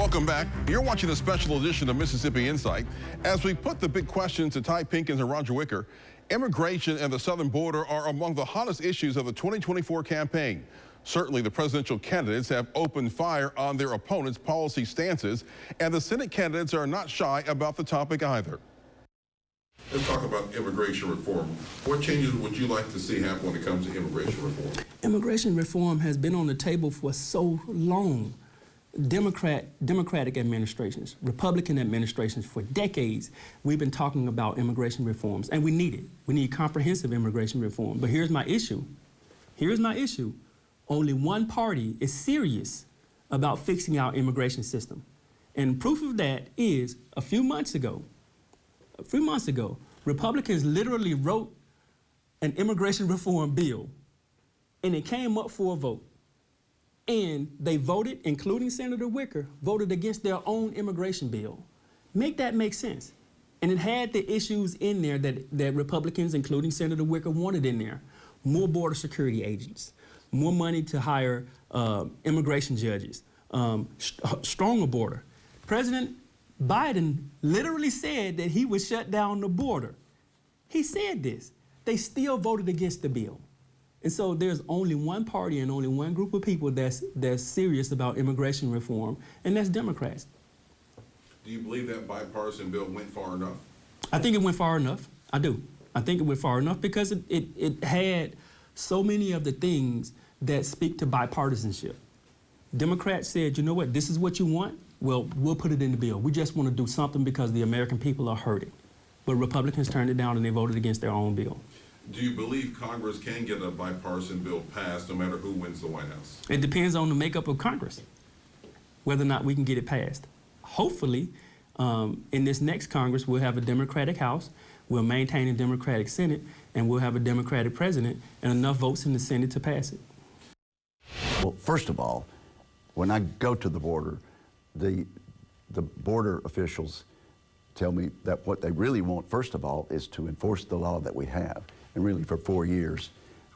Welcome back. You're watching a special edition of Mississippi Insight. As we put the big questions to Ty Pinkins and Roger Wicker, immigration and the southern border are among the hottest issues of the 2024 campaign. Certainly, the presidential candidates have opened fire on their opponents' policy stances, and the Senate candidates are not shy about the topic either. Let's talk about immigration reform. What changes would you like to see happen when it comes to immigration reform? Immigration reform has been on the table for so long. Democratic administrations, Republican administrations, for decades, we've been talking about immigration reforms, and we need it. We need comprehensive immigration reform. But here's my issue. Here's my issue. Only one party is serious about fixing our immigration system. And proof of that is a few months ago, Republicans literally wrote an immigration reform bill, and it came up for a vote. And they voted, including Senator Wicker, voted against their own immigration bill. Make that make sense. And it had the issues in there that Republicans, including Senator Wicker, wanted in there. More border security agents, more money to hire immigration judges, stronger border. President Biden literally said that he would shut down the border. He said this. They still voted against the bill. And so there's only one party and only one group of people that's serious about immigration reform, and that's Democrats. Do you believe that bipartisan bill went far enough? I think it went far enough. I do. I think it went far enough because it had so many of the things that speak to bipartisanship. Democrats said, you know what, this is what you want? Well, we'll put it in the bill. We just want to do something because the American people are hurting. But Republicans turned it down and they voted against their own bill. Do you believe Congress can get a bipartisan bill passed no matter who wins the White House? It depends on the makeup of Congress, whether or not we can get it passed. Hopefully, in this next Congress, we'll have a Democratic House, we'll maintain a Democratic Senate, and we'll have a Democratic president and enough votes in the Senate to pass it. Well, first of all, when I go to the border, the border officials tell me that what they really want, first of all, is to enforce the law that we have. And really, for 4 years,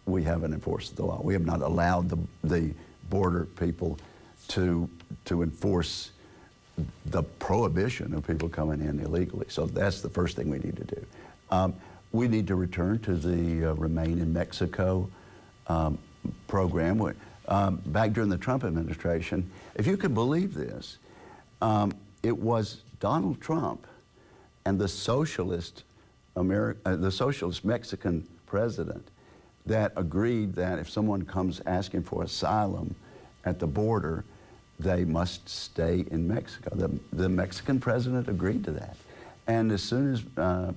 we haven't enforced the law. We have not allowed the border people to enforce the prohibition of people coming in illegally. So that's the first thing we need to do. We need to return to the Remain in Mexico program. Back during the Trump administration, if you could believe this, it was Donald Trump and the socialist Mexican president that agreed that if someone comes asking for asylum at the border, they must stay in Mexico. The Mexican president agreed to that. And as soon as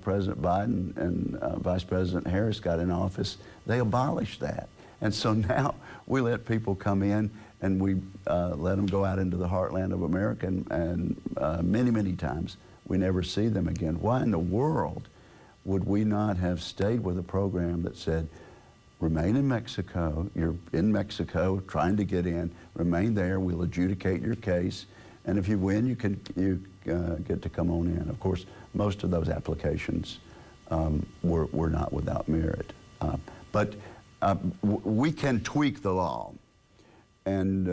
President Biden and Vice President Harris got in office, they abolished that. And so now we let people come in and we let them go out into the heartland of America, and many, many times we never see them again. Why in the world would we not have stayed with a program that said, remain in Mexico, you're in Mexico trying to get in, remain there, we'll adjudicate your case, and if you win, you get to come on in. Of course, most of those applications were not without merit. But we can tweak the law, and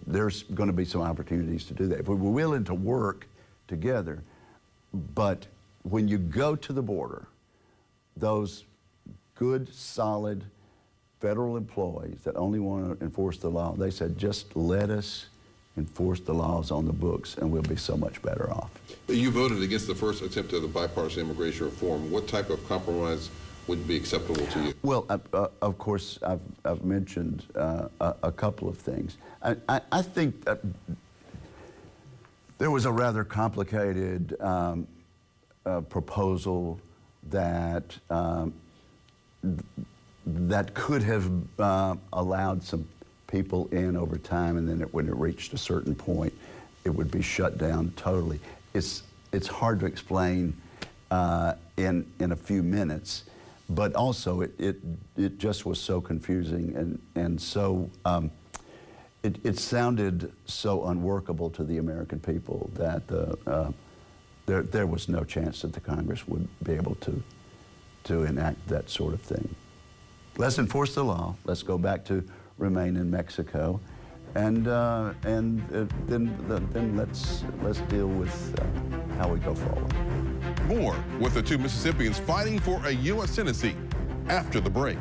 there's going to be some opportunities to do that. If we were willing to work together, but when you go to the border, those good, solid federal employees that only want to enforce the law, they said, just let us enforce the laws on the books and we'll be so much better off. You voted against the first attempt at the bipartisan immigration reform. What type of compromise would be acceptable to you? Well, of course, I've mentioned a couple of things. I think that there was a rather complicated proposal that that could have allowed some people in over time, and then when it reached a certain point, it would be shut down totally. It's hard to explain in a few minutes, but also it just was so confusing and so it sounded so unworkable to the American people that there was no chance that the Congress would be able to enact that sort of thing. Let's enforce the law. Let's go back to Remain in Mexico. and then let's deal with how we go forward. More with the two Mississippians fighting for a U.S. Senate seat after the break.